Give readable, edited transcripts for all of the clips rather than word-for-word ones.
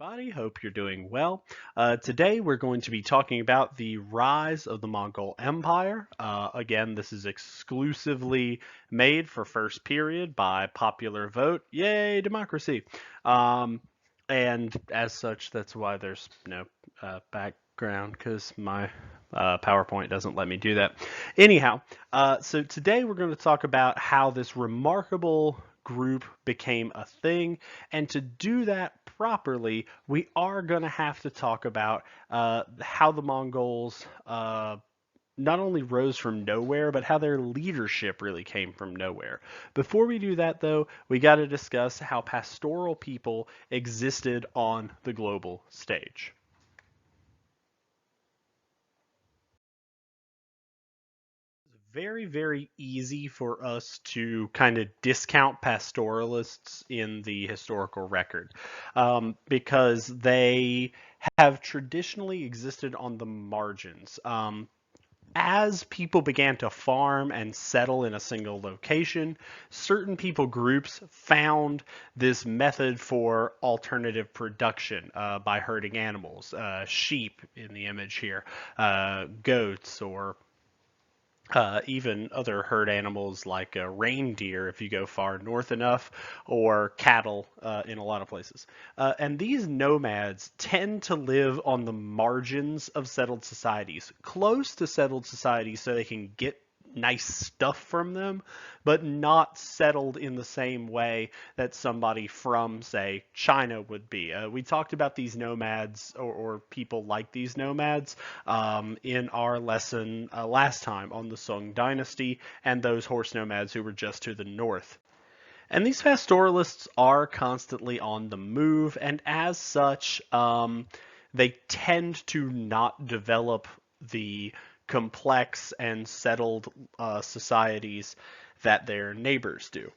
everybody. Hope you're doing well. Today we're going to be talking about the rise of the Mongol Empire. Again, this is exclusively made for first period by popular vote. Yay, democracy! Um, and as such, that's why there's no background because my PowerPoint doesn't let me do that. Anyhow, so today we're going to talk about how this remarkable group became a thing, and to do that properly, we are going to have to talk about how the Mongols not only rose from nowhere, but how their leadership really came from nowhere. Before we do that, though, we got to discuss how pastoral people existed on the global stage. Very, very easy for us to kind of discount pastoralists in the historical record because they have traditionally existed on the margins. As people began to farm and settle in a single location, certain people groups found this method for alternative production by herding animals, sheep in the image here, goats, or even other herd animals like reindeer if you go far north enough, or cattle in a lot of places. And these nomads tend to live on the margins of settled societies, close to settled societies so they can get nice stuff from them, but not settled in the same way that somebody from, say, China would be. We talked about these nomads or people like these nomads in our lesson last time on the Song Dynasty and those horse nomads who were just to the north. And these pastoralists are constantly on the move, and as such, they tend to not develop the complex and settled societies that their neighbors do.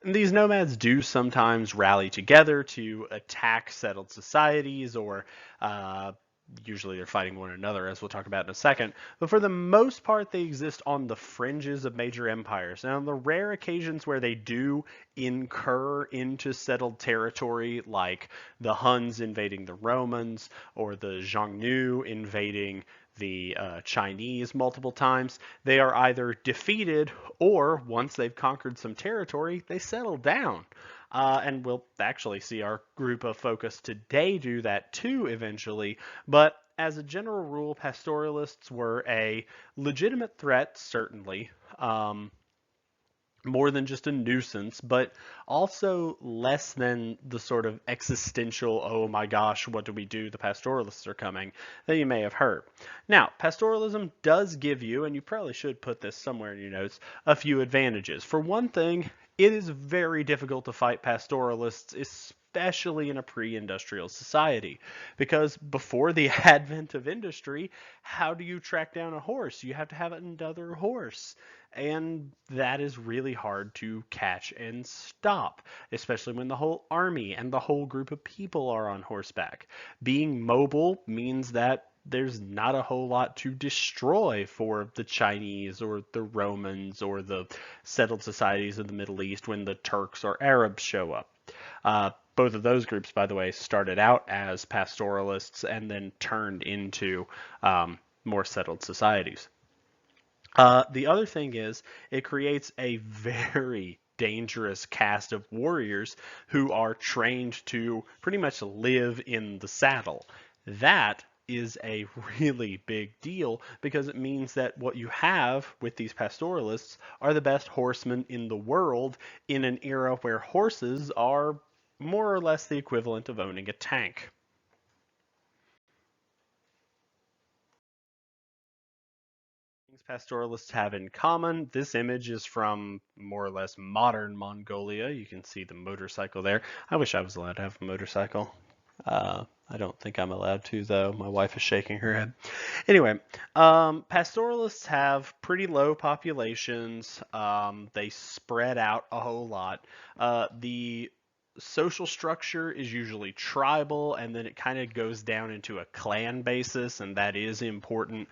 And these nomads do sometimes rally together to attack settled societies, or usually they're fighting one another, as we'll talk about in a second. But for the most part, they exist on the fringes of major empires. Now, on the rare occasions where they do incur into settled territory, like the Huns invading the Romans, or the Xiongnu invading the Chinese multiple times, they are either defeated or, once they've conquered some territory, they settle down. And we'll actually see our group of focus today do that too eventually. But as a general rule, pastoralists were a legitimate threat, certainly. More than just a nuisance, but also less than the sort of existential, oh my gosh, what do we do? The pastoralists are coming, that you may have heard. Now, pastoralism does give you, and you probably should put this somewhere in your notes, a few advantages. For one thing, it is very difficult to fight pastoralists, especially in a pre-industrial society, because before the advent of industry, how do you track down a horse? You have to have another horse, and that is really hard to catch and stop, especially when the whole army and the whole group of people are on horseback. Being mobile means that there's not a whole lot to destroy for the Chinese or the Romans or the settled societies of the Middle East when the Turks or Arabs show up. Both of those groups, by the way, started out as pastoralists and then turned into more settled societies. The other thing is it creates a very dangerous cast of warriors who are trained to pretty much live in the saddle. That is a really big deal because it means that what you have with these pastoralists are the best horsemen in the world in an era where horses are more or less the equivalent of owning a tank. Things pastoralists have in common. This image is from more or less modern Mongolia. You can see the motorcycle there. I wish I was allowed to have a motorcycle. I don't think I'm allowed to, though. My wife is shaking her head. Anyway, pastoralists have pretty low populations. They spread out a whole lot. The social structure is usually tribal, and then it kind of goes down into a clan basis, and that is important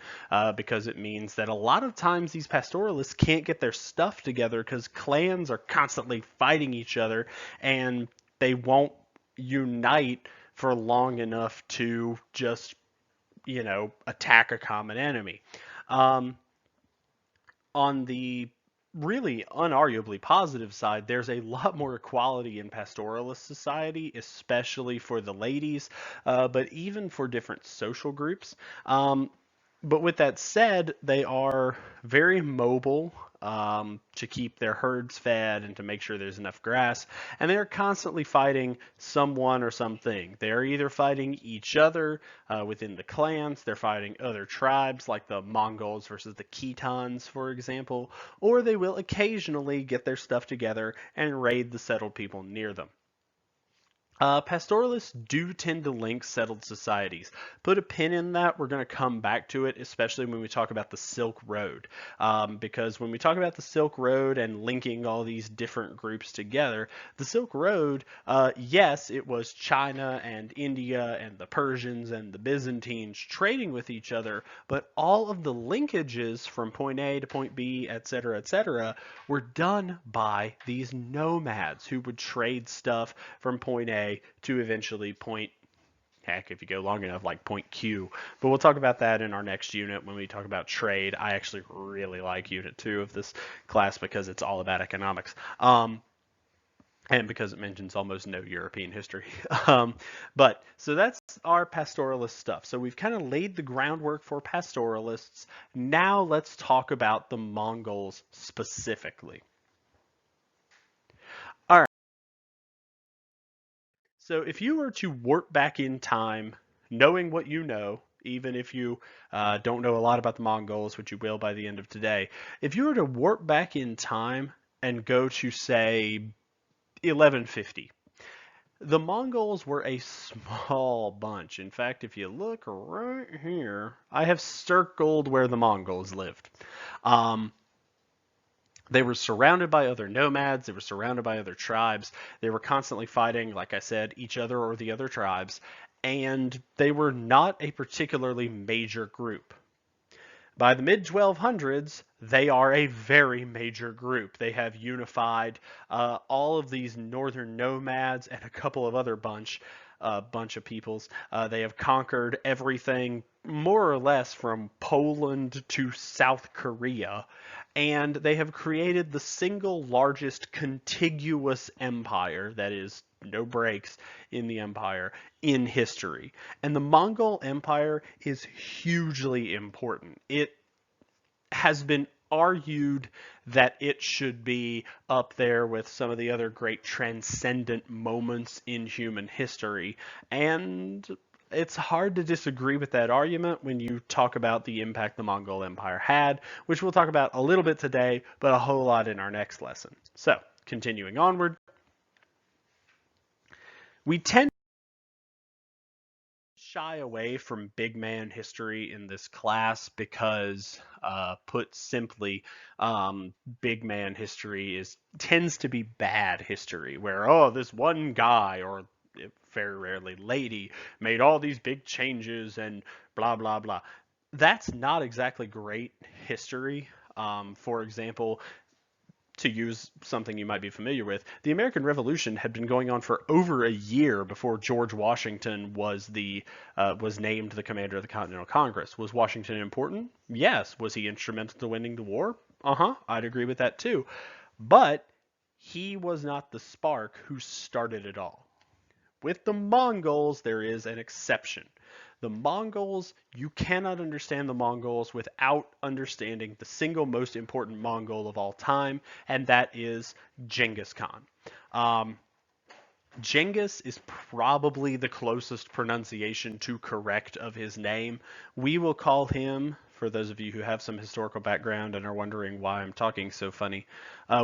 because it means that a lot of times these pastoralists can't get their stuff together because clans are constantly fighting each other, and they won't unite for long enough to just, attack a common enemy. Um, on the really unarguably positive side, there's a lot more equality in pastoralist society, especially for the ladies, but even for different social groups. Um, but with that said, they are very mobile to keep their herds fed and to make sure there's enough grass. And they're constantly fighting someone or something. They're either fighting each other within the clans, they're fighting other tribes like the Mongols versus the Khitans, for example, or they will occasionally get their stuff together and raid the settled people near them. Pastoralists do tend to link settled societies. Put a pin in that. We're going to come back to it, especially when we talk about the Silk Road. Because when we talk about the Silk Road and linking all these different groups together, the Silk Road, yes, it was China and India and the Persians and the Byzantines trading with each other, but all of the linkages from point A to point B, etc., were done by these nomads who would trade stuff from point A to eventually point, heck, if you go long enough, like point Q. But we'll talk about that in our next unit when we talk about trade. I actually really like Unit 2 of this class because it's all about economics. And because it mentions almost no European history. But so that's our pastoralist stuff. So we've kind of laid the groundwork for pastoralists. Now let's talk about the Mongols specifically. All right. So if you were to warp back in time, knowing what you know, even if you don't know a lot about the Mongols, which you will by the end of today, if you were to warp back in time and go to, say, 1150, the Mongols were a small bunch. In fact, if you look right here, I have circled where the Mongols lived. Um, they were surrounded by other nomads. They were surrounded by other tribes. They were constantly fighting, like I said, each other or the other tribes. And they were not a particularly major group. By the mid 1200s, they are a very major group. They have unified all of these northern nomads and a couple of other bunch of peoples. They have conquered everything more or less from Poland to South Korea, and they have created the single largest contiguous empire, that is, no breaks in the empire, in history. And the Mongol Empire is hugely important. It has been argued that it should be up there with some of the other great transcendent moments in human history. And it's hard to disagree with that argument when you talk about the impact the Mongol Empire had, which we'll talk about a little bit today, but a whole lot in our next lesson. So, continuing onward, we tend shy away from big man history in this class because, put simply, big man history tends to be bad history, where this one guy or very rarely lady made all these big changes and blah blah blah. That's not exactly great history. For example, to use something you might be familiar with, the American Revolution had been going on for over a year before George Washington was named the commander of the Continental Congress. Was Washington important? Yes. Was he instrumental to winning the war? I'd agree with that too. But he was not the spark who started it all. With the Mongols, there is an exception. The Mongols, you cannot understand the Mongols without understanding the single most important Mongol of all time, and that is Genghis Khan. Genghis is probably the closest pronunciation to correct of his name. We will call him, for those of you who have some historical background and are wondering why I'm talking so funny,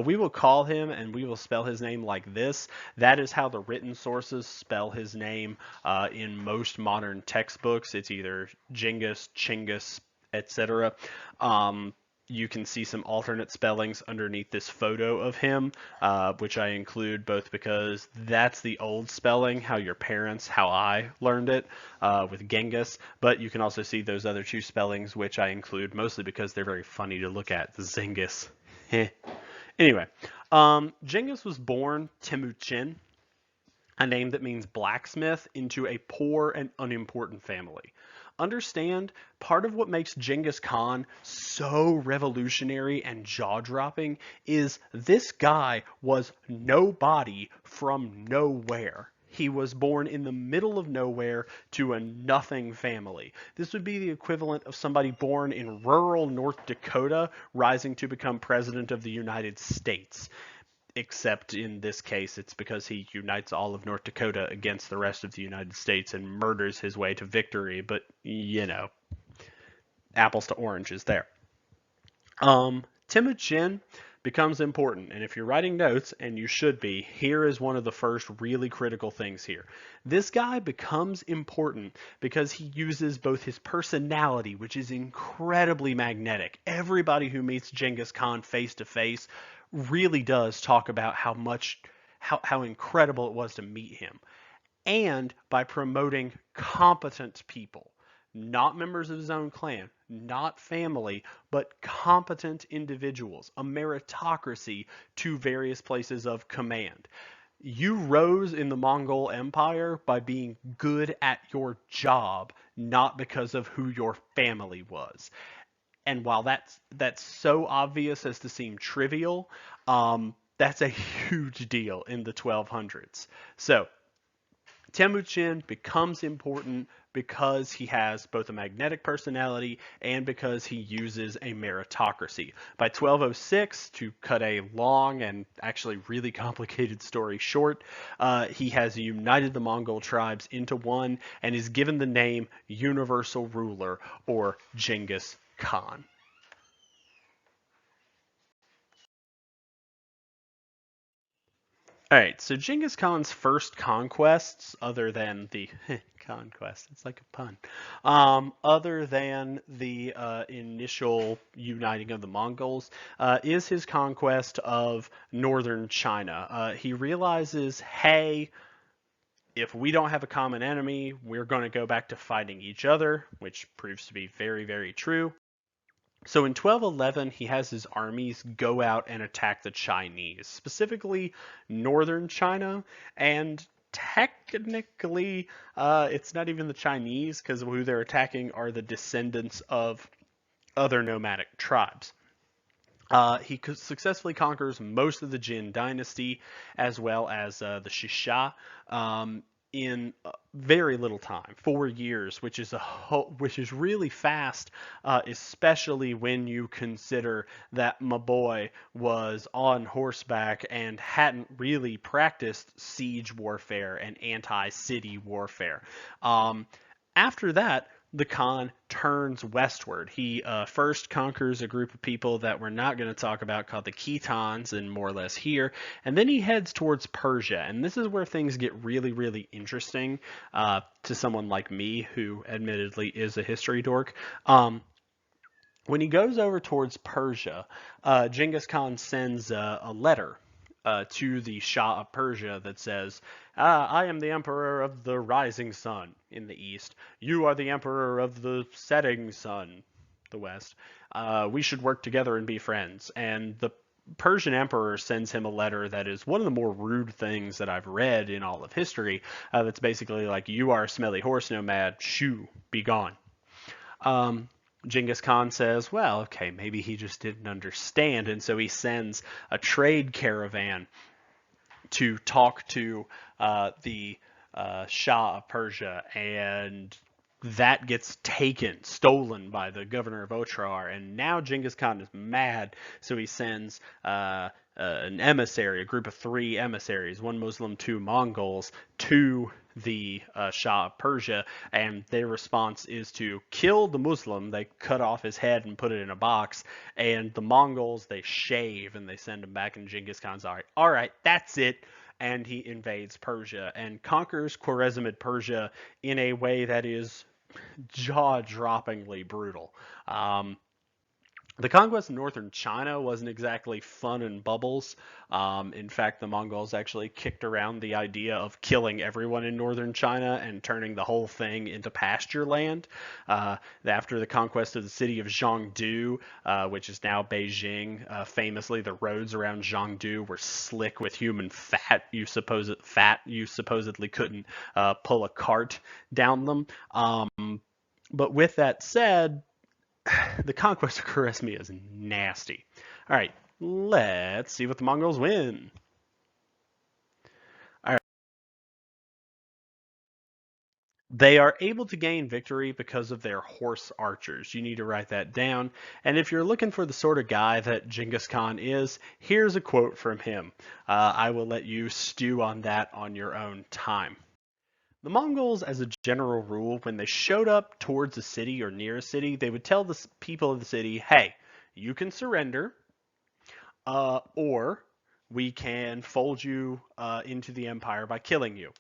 we will call him and we will spell his name like this. That is how the written sources spell his name in most modern textbooks. It's either Genghis, Chinggis, etc. You can see some alternate spellings underneath this photo of him, which I include both because that's the old spelling, how I learned it with Genghis, but you can also see those other two spellings, which I include mostly because they're very funny to look at, the Zingis. Anyway, Genghis was born Temujin a name that means blacksmith, into a poor and unimportant family. Understand, part of what makes Genghis Khan so revolutionary and jaw-dropping is this guy was nobody from nowhere. He was born in the middle of nowhere to a nothing family. This would be the equivalent of somebody born in rural North Dakota rising to become president of the United States. Except in this case, it's because he unites all of North Dakota against the rest of the United States and murders his way to victory. But, apples to oranges there. Temujin becomes important, and if you're writing notes, and you should be, here is one of the first really critical things here. This guy becomes important because he uses both his personality, which is incredibly magnetic. Everybody who meets Genghis Khan face to face really does talk about how incredible it was to meet him, and by promoting competent people, not members of his own clan, not family, but competent individuals, a meritocracy to various places of command. You rose in the Mongol Empire by being good at your job, not because of who your family was. And while that's so obvious as to seem trivial, that's a huge deal in the 1200s. So Temujin becomes important because he has both a magnetic personality and because he uses a meritocracy. By 1206, to cut a long and actually really complicated story short, he has united the Mongol tribes into one and is given the name Universal Ruler, or Genghis Khan. All right, so Genghis Khan's first conquests, other than the conquest, it's like a pun, other than the initial uniting of the Mongols, is his conquest of northern China. He realizes, hey, if we don't have a common enemy, we're going to go back to fighting each other, which proves to be very, very true. So in 1211, he has his armies go out and attack the Chinese, specifically northern China, and technically, it's not even the Chinese, because who they're attacking are the descendants of other nomadic tribes. He successfully conquers most of the Jin dynasty, as well as the Shisha, in very little time, 4 years, which is really fast, especially when you consider that my boy was on horseback and hadn't really practiced siege warfare and anti-city warfare. After that, the Khan turns westward. He first conquers a group of people that we're not going to talk about called the Khitans, and more or less here, and then he heads towards Persia. And this is where things get really, really interesting to someone like me, who admittedly is a history dork. When he goes over towards Persia, Genghis Khan sends a letter to the Shah of Persia that says, I am the emperor of the rising sun in the east. You are the emperor of the setting sun, the west. We should work together and be friends. And the Persian emperor sends him a letter that is one of the more rude things that I've read in all of history. That's basically like, you are a smelly horse nomad, shoo, be gone. Genghis Khan says, well, okay, maybe he just didn't understand, and so he sends a trade caravan to talk to the Shah of Persia, and that gets stolen by the governor of Otrar, and now Genghis Khan is mad, so he sends an emissary, a group of 3 emissaries, 1 Muslim, 2 Mongols, to the Shah of Persia, and their response is to kill the Muslim. They cut off his head and put it in a box, and the Mongols, they shave and they send him back, and Genghis Khan's all right, that's it. And he invades Persia and conquers Khwarezmid Persia in a way that is jaw-droppingly brutal. The conquest of northern China wasn't exactly fun and bubbles. In fact, the Mongols actually kicked around the idea of killing everyone in northern China and turning the whole thing into pasture land. After the conquest of the city of Zhongdu, which is now Beijing, famously the roads around Zhongdu were slick with human fat. You supposedly couldn't pull a cart down them. But with that said, the conquest of Khwarezmia is nasty. All right, let's see what the Mongols win. All right. They are able to gain victory because of their horse archers. You need to write that down. And if you're looking for the sort of guy that Genghis Khan is, here's a quote from him. I will let you stew on that on your own time. The Mongols, as a general rule, when they showed up towards a city or near a city, they would tell the people of the city, hey, you can surrender, or we can fold you into the empire by killing you.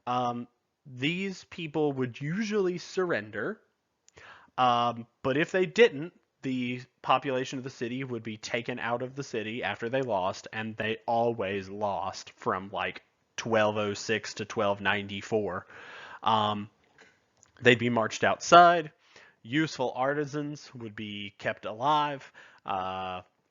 Um, these people would usually surrender, but if they didn't, the population of the city would be taken out of the city after they lost, and they always lost from like 1206 to 1294. Um, they'd be marched outside. Useful artisans would be kept alive.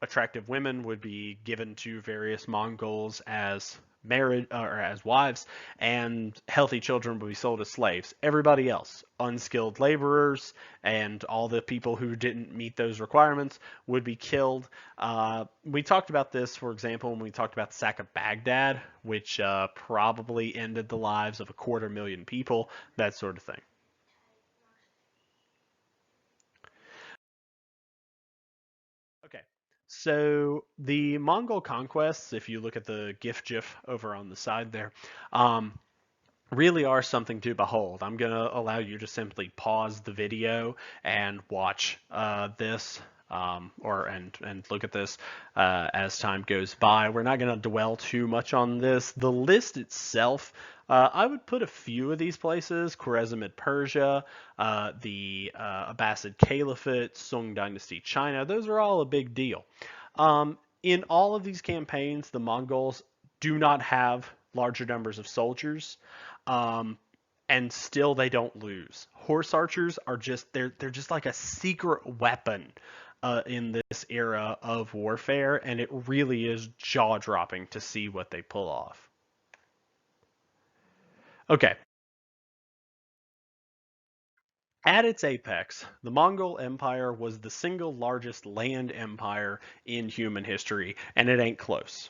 Attractive women would be given to various Mongols as married or as wives, and healthy children would be sold as slaves. Everybody else, unskilled laborers, and all the people who didn't meet those requirements would be killed. We talked about this, for example, when we talked about the sack of Baghdad, which probably ended the lives of 250,000 people, that sort of thing. Okay. So the Mongol conquests, if you look at the GIF over on the side there, um, really are something to behold. I'm going to allow you to simply pause the video and watch this and look at this as time goes by. We're not going to dwell too much on this. The list itself, I would put a few of these places: Khwarezmid Persia, the Abbasid Caliphate, Sung Dynasty China. Those are all a big deal. In all of these campaigns, the Mongols do not have larger numbers of soldiers, um, and still they don't lose. Horse archers are just they're just like a secret weapon in this era of warfare, and it really is jaw dropping to see what they pull off. Okay, at its apex, the Mongol Empire was the single largest land empire in human history, and it ain't close.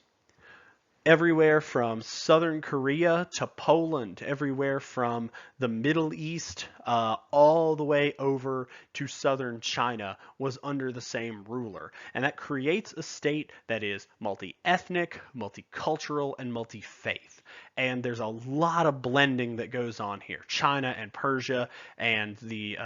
Everywhere from southern Korea to Poland, everywhere from the Middle East all the way over to southern China was under the same ruler. And that creates a state that is multi-ethnic, multicultural, and multi-faith. And there's a lot of blending that goes on here. China and Persia and the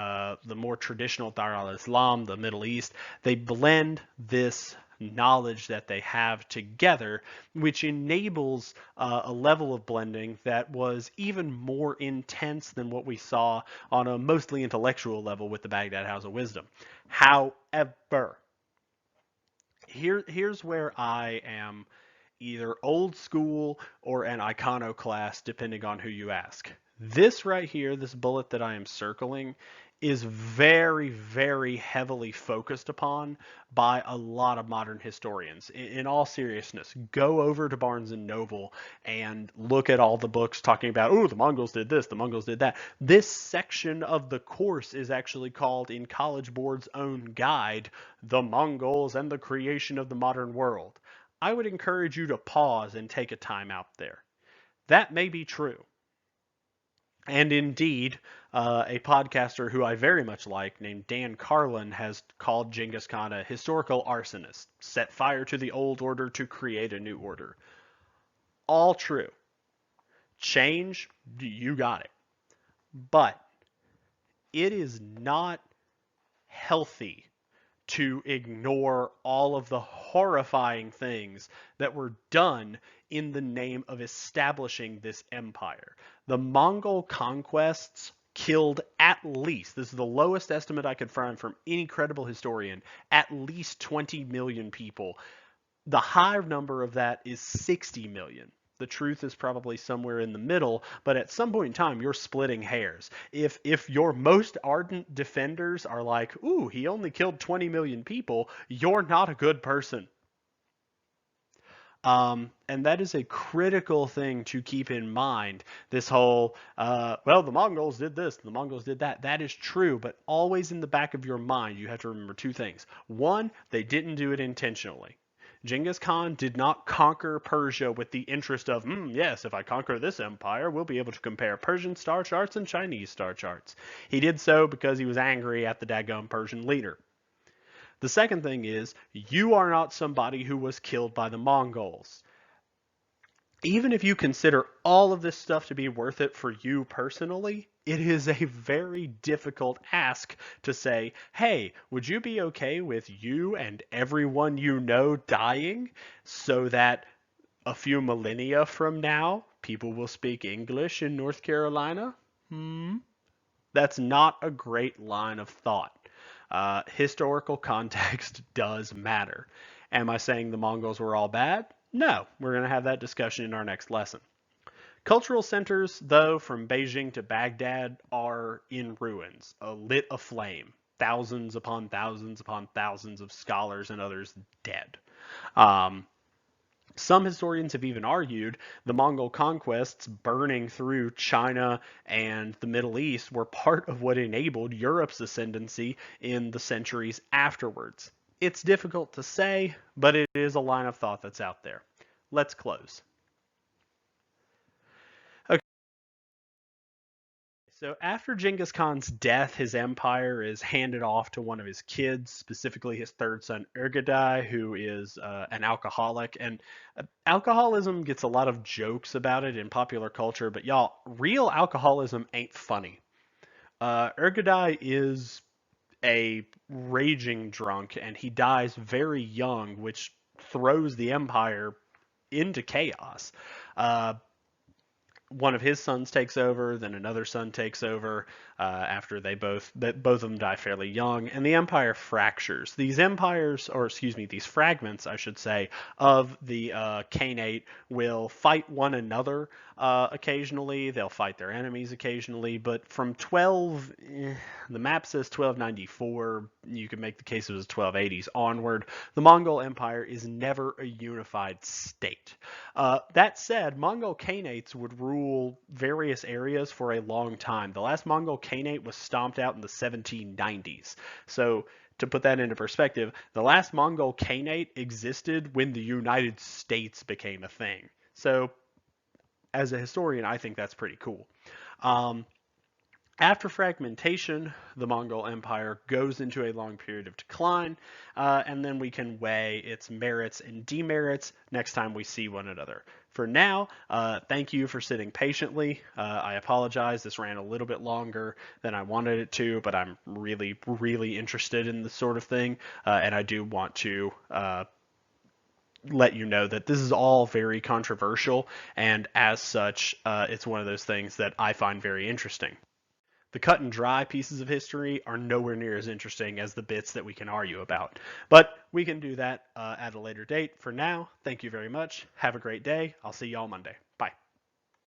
more traditional Dar al-Islam, the Middle East, they blend this knowledge that they have together, which enables a level of blending that was even more intense than what we saw on a mostly intellectual level with the Baghdad House of Wisdom. However, here's where I am either old school or an iconoclast, depending on who you ask. This right here, this bullet that I am circling, is very, very heavily focused upon by a lot of modern historians. In all seriousness, go over to Barnes and Noble and look at all the books talking about, oh, the Mongols did this, the Mongols did that. This section of the course is actually called, in College Board's own guide, The Mongols and the Creation of the Modern World. I would encourage you to pause and take a time out there. That may be true. And indeed, a podcaster who I very much like, named Dan Carlin, has called Genghis Khan a historical arsonist, set fire to the old order to create a new order. All true. Change, you got it. But it is not healthy to ignore all of the horrifying things that were done in the name of establishing this empire. The Mongol conquests killed at least, this is the lowest estimate I could find from any credible historian, at least 20 million people. The high number of that is 60 million. The truth is probably somewhere in the middle, but at some point in time, you're splitting hairs. If your most ardent defenders are like, ooh, he only killed 20 million people, you're not a good person. And that is a critical thing to keep in mind. This whole, well, the Mongols did this, the Mongols did that. That is true, but always in the back of your mind, you have to remember two things. One, they didn't do it intentionally. Genghis Khan did not conquer Persia with the interest of, yes, if I conquer this empire, we'll be able to compare Persian star charts and Chinese star charts. He did so because he was angry at the daggum Persian leader. The second thing is, you are not somebody who was killed by the Mongols. Even if you consider all of this stuff to be worth it for you personally, it is a very difficult ask to say, hey, would you be okay with you and everyone you know dying so that a few millennia from now people will speak English in North Carolina? That's not a great line of thought. Historical context does matter. Am I saying the Mongols were all bad? No, we're going to have that discussion in our next lesson. Cultural centers, though, from Beijing to Baghdad are in ruins, lit aflame. Thousands upon thousands upon thousands of scholars and others dead. Um, some historians have even argued the Mongol conquests burning through China and the Middle East were part of what enabled Europe's ascendancy in the centuries afterwards. It's difficult to say, but it is a line of thought that's out there. Let's close. Okay. So after Genghis Khan's death, his empire is handed off to one of his kids, specifically his third son Urgadai, who is an alcoholic. And alcoholism gets a lot of jokes about it in popular culture, but y'all, real alcoholism ain't funny. Urgadai is a raging drunk, and he dies very young, which throws the empire into chaos. Uh, One of his sons takes over, then another son takes over after both of them die fairly young, and the empire fractures. These empires, or excuse me, these fragments, I should say, of the Khanate will fight one another occasionally. They'll fight their enemies occasionally, but from 12, the map says 1294. You can make the case it was 1280s onward. The Mongol Empire is never a unified state. That said, Mongol Khanates would rule various areas for a long time. The last Mongol Khanate was stomped out in the 1790s. So, to put that into perspective, the last Mongol Khanate existed when the United States became a thing. So, as a historian, I think that's pretty cool. Um, After fragmentation, the Mongol Empire goes into a long period of decline, and then we can weigh its merits and demerits next time we see one another. For now, thank you for sitting patiently. I apologize, this ran a little bit longer than I wanted it to, but I'm really, really interested in this sort of thing, and I do want to let you know that this is all very controversial, and as such, it's one of those things that I find very interesting. The cut and dry pieces of history are nowhere near as interesting as the bits that we can argue about. But we can do that at a later date. For now, thank you very much. Have a great day. I'll see y'all Monday.